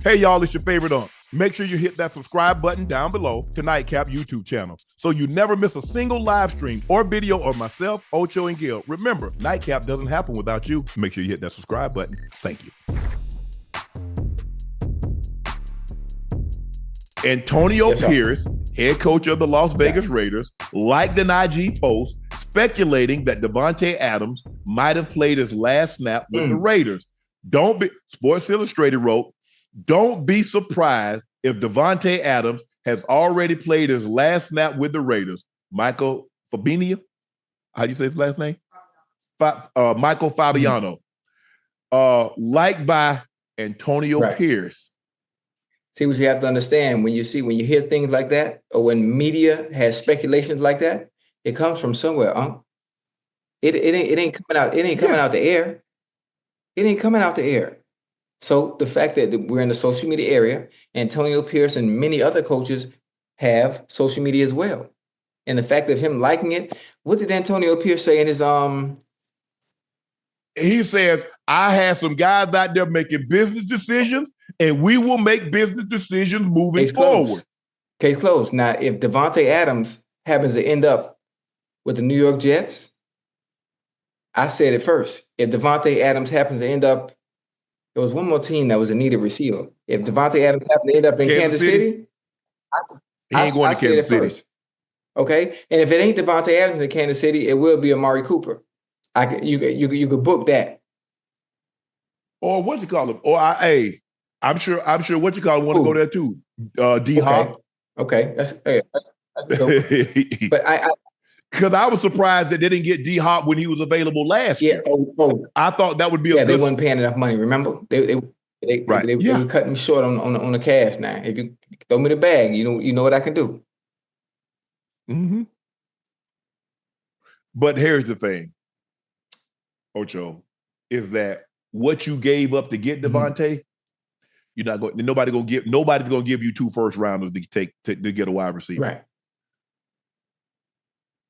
Hey, y'all, it's your favorite Unc. Make sure you hit that subscribe button down below to Nightcap YouTube channel so you never miss a single live stream or video of myself, Ocho, and Gil. Remember, Nightcap doesn't happen without you. Make sure you hit that subscribe button. Thank you. Antonio Pierce, head coach of the Las Vegas Raiders, liked an IG post speculating that Davante Adams might have played his last snap with the Raiders. Sports Illustrated wrote, don't be surprised if Davante Adams has already played his last snap with the Raiders. Michael Fabiano, how do you say his last name? Michael Fabiano, liked by Antonio Pierce. See, what you have to understand, when you hear things like that, or when media has speculations like that, it comes from somewhere, It ain't coming out. It ain't coming out the air. It ain't coming out the air. So the fact that we're in the social media area, Antonio Pierce and many other coaches have social media as well, and the fact of him liking it. What did Antonio Pierce say in his He says, I had some guys out there making business decisions, and we will make business decisions moving forward. Case closed. Now, if Davante Adams happens to end up with the New York Jets, I said it first. If Davante Adams happens to end up, there was one more team that was in need of receiver. If Davante Adams happened to end up in Kansas City, he ain't going to Kansas City. First. Okay, and if it ain't Davante Adams in Kansas City, it will be Amari Cooper. You could book that. Or what you call him? Or I'm sure what you call him want to go there too. D Hop. Okay. That's but because I was surprised that they didn't get D Hop when he was available last year. I thought that would be they weren't paying enough money. Remember, they were cutting me short on the cash. Now, if you throw me the bag, you know what I can do. Mm-hmm. But here's the thing, Ocho, is that what you gave up to get Davante, you're not going. Nobody's gonna give you 2 first rounders to get a wide receiver. Right.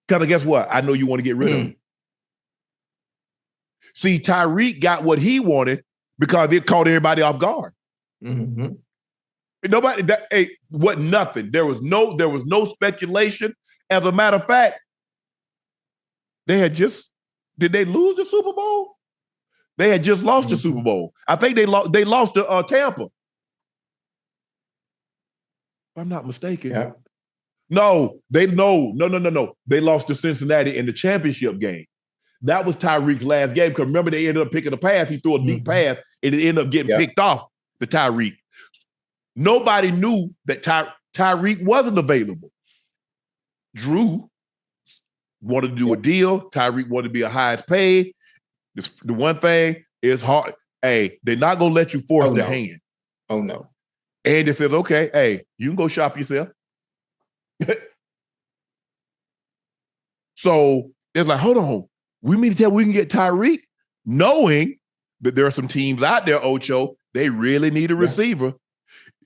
Because guess what? I know you want to get rid of him. See, Tyreek got what he wanted because it caught everybody off guard. Mm-hmm. Nothing. There was no speculation. As a matter of fact, did they lose the Super Bowl? They had just lost the Super Bowl. I think they lost to Tampa. If I'm not mistaken. Yeah. No. They lost to Cincinnati in the championship game. That was Tyreek's last game. Because remember, they ended up picking a pass. He threw a deep pass, and it ended up getting picked off to Tyreek. Nobody knew that Tyreek wasn't available. Drew wanted to do a deal. Tyreek wanted to be a highest paid. The one thing is hard. Hey, they're not gonna let you force the hand. Oh no. And they said, okay, hey, you can go shop yourself. So it's like, hold on. We mean to tell we can get Tyreek, knowing that there are some teams out there, Ocho, they really need a receiver.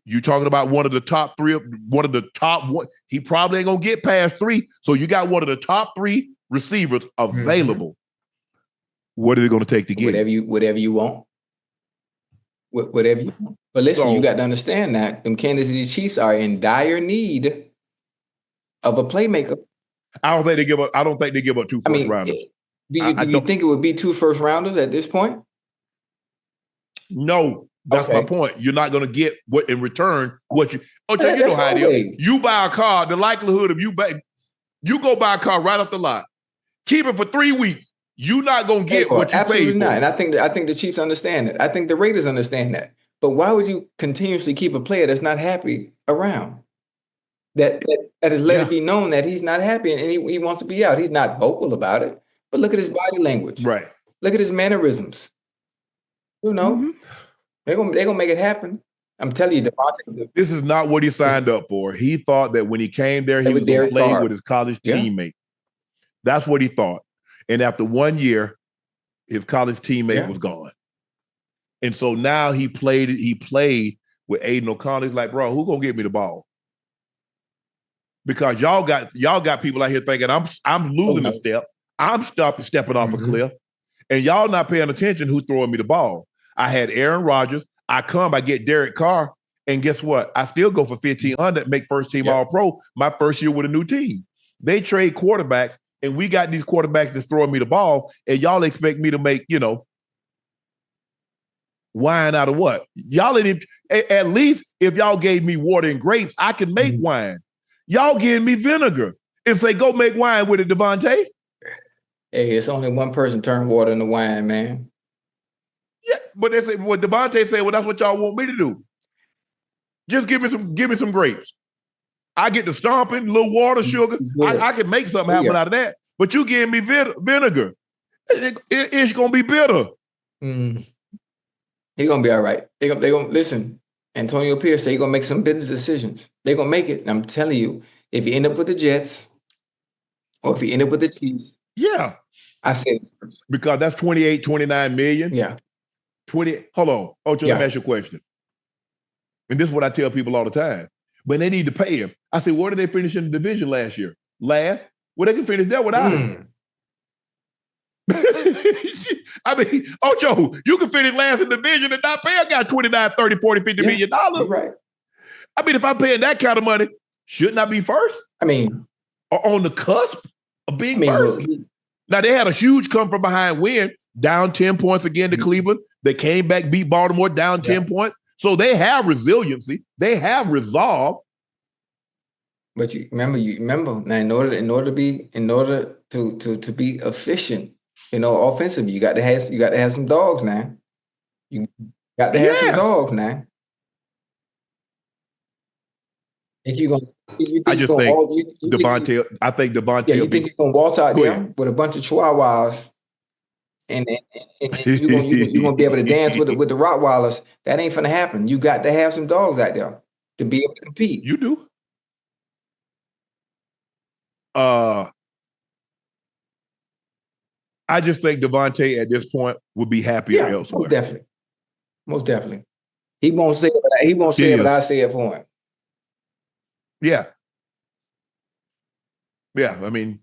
You're talking about one of the top 3, one of the top one. He probably ain't gonna get past 3. So you got one of the top 3 receivers available. What is it going to take to get whatever you want? Whatever you want. But listen, you got to understand that them Kansas City Chiefs are in dire need of a playmaker. I don't think they give up 2 first rounders. Do you think it would be 2 first rounders at this point? No, that's my point. You're not going to get what in return what you. Okay, you know how it is. You buy a car. The likelihood of you go buy a car right off the lot, keep it for 3 weeks. You're not going to get what you paid for. Not. And I think the Chiefs understand it. I think the Raiders understand that. But why would you continuously keep a player that's not happy around? That has let it be known that he's not happy and he wants to be out. He's not vocal about it. But look at his body language. Right. Look at his mannerisms. They're gonna make it happen. I'm telling you, Davante. This is not what he signed up for. He thought that when he came there, he was going to play with his college teammate. That's what he thought. And after 1 year, his college teammate was gone. And so now he played with Aiden O'Connell. He's like, bro, who's gonna get me the ball? Because y'all got people out here thinking I'm losing a step. I'm stepping off a cliff. And y'all not paying attention who's throwing me the ball. I had Aaron Rodgers. I get Derek Carr. And guess what? I still go for 1,500, make first team all pro my first year with a new team. They trade quarterbacks, and we got these quarterbacks that's throwing me the ball, and y'all expect me to make, wine out of what? Y'all didn't, at least if y'all gave me water and grapes, I can make wine. Y'all giving me vinegar and say, go make wine with it, Davante. Hey, it's only one person turn water into wine, man. Yeah, but they say what Davante said, well, that's what y'all want me to do. Just give me some grapes. I get the stomping, a little water, sugar. I can make something happen out of that. But you giving me vinegar. It's gonna be bitter. He's gonna be all right. They gonna listen. Antonio Pierce said he's gonna make some business decisions. They're gonna make it. And I'm telling you, if you end up with the Jets, or if you end up with the Chiefs, I said it first. Because that's 28, 29 million. Yeah. 20. Hold on. Ocho, let me ask you a question. And this is what I tell people all the time. When they need to pay him, I say, where did they finish in the division last year? Last? Well, they can finish there without him. I mean, Ocho, you can finish last in the division and not pay a guy 29, 30, 40, 50 million dollars. Right. I mean, if I'm paying that kind of money, shouldn't I be first? I mean, or on the cusp of being first? Now, they had a huge come from behind win, down 10 points again to Cleveland. They came back, beat Baltimore, down 10 points. So they have resiliency. They have resolve. But you remember now, in order to be efficient, offensively, you got to have some dogs now. You got to have some dogs now. I think Davante. Yeah, you think you're gonna waltz out there with a bunch of chihuahuas, and you're gonna be able to dance with the Rottweilers? That ain't gonna happen. You got to have some dogs out there to be able to compete. You do. I just think Davante at this point would be happier elsewhere. Most definitely. He won't say it, but I say it for him. Yeah. Yeah. I mean,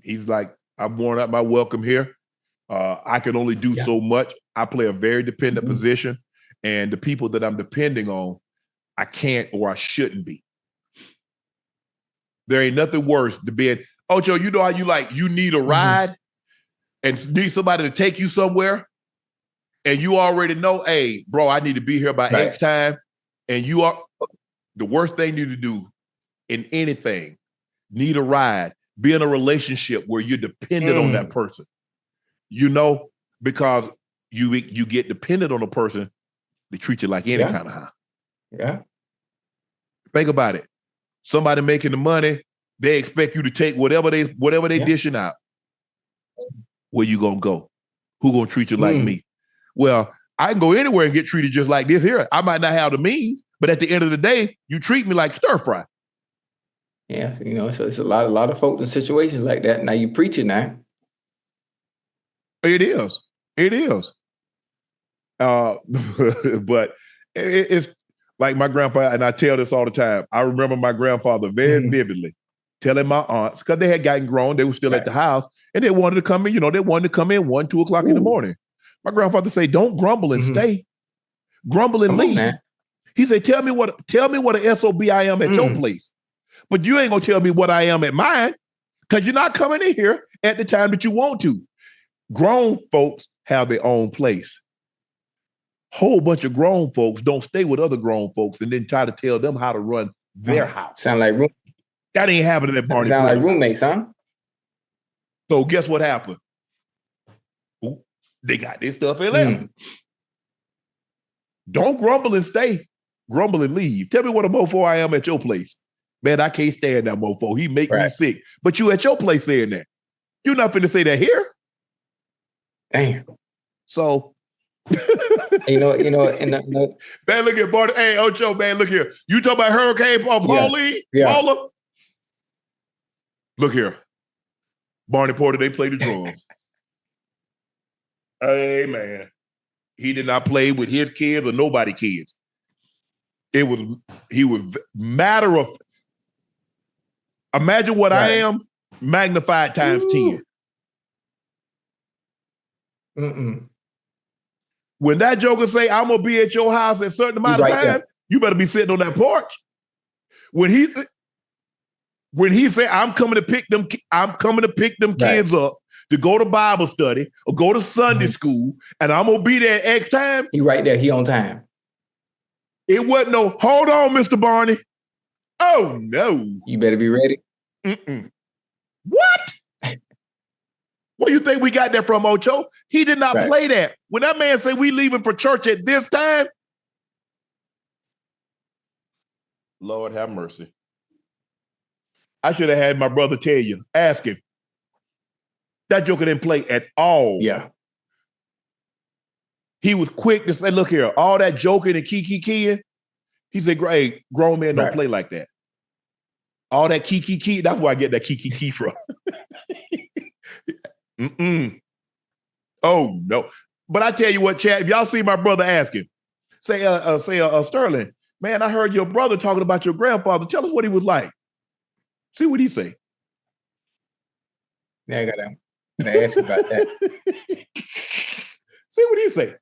he's like, I've worn out my welcome here. I can only do so much. I play a very dependent position, and the people that I'm depending on, I can't or I shouldn't be. There ain't nothing worse than being, Ocho, you know how you need a ride and need somebody to take you somewhere, and you already know, hey, bro, I need to be here by X time, and you are the worst thing you to do in anything. Need a ride, be in a relationship where you're dependent on that person. Because you get dependent on a person, they treat you like any kind of high. Yeah. Think about it. Somebody making the money, they expect you to take whatever they dishing out. Where you gonna go? Who gonna treat you like me? Well, I can go anywhere and get treated just like this here. I might not have the means, but at the end of the day, you treat me like stir fry. Yeah, so it's a lot of folks in situations like that. Now you preach it now. It is. But it's like my grandfather, and I tell this all the time. I remember my grandfather very vividly telling my aunts, because they had gotten grown, they were still at the house, and they wanted to come in, they wanted to come in 1, 2 o'clock in the morning. My grandfather say, don't grumble and stay. Grumble and leave. He said, tell me what an SOB I am at your place. But you ain't gonna tell me what I am at mine, because you're not coming in here at the time that you want to. Grown folks have their own place. Whole bunch of grown folks don't stay with other grown folks and then try to tell them how to run their house. Sound like room. That ain't happening at Barney. Sound like roommates, huh? So guess what happened? Ooh, they got their stuff in there. Don't grumble and stay. Grumble and leave. Tell me what a mofo I am at your place. Man, I can't stand that mofo. He make me sick. But you at your place saying that. You're not finna say that here. Damn. So, and man, look at Barney. Hey, Ocho, man, look here. You talk about Hurricane Paulie? Paula? Look here. Barney Porter, they play the drums. Hey, man. He did not play with his kids or nobody kids. He was matter of, imagine what I am, magnified times 10. When that joker say, I'm going to be at your house at a certain amount of time, You better be sitting on that porch. When he said, I'm coming to pick them kids up to go to Bible study or go to Sunday school, and I'm gonna be there X time. He right there, he on time. It wasn't no, hold on, Mr. Barney. Oh no. You better be ready. What? Where do you think we got that from, Ocho? He did not play that. When that man said we leaving for church at this time, Lord have mercy. I should have had my brother tell you, ask him. That joker didn't play at all. Yeah. He was quick to say, look here, all that joking and keying. He said, hey, grown men don't play like that. All that key, that's where I get that key from. Oh, no. But I tell you what, Chad, if y'all see my brother, ask him. Say, Sterling, man, I heard your brother talking about your grandfather. Tell us what he was like. See what he say. Yeah, I gotta ask about that. See what he say.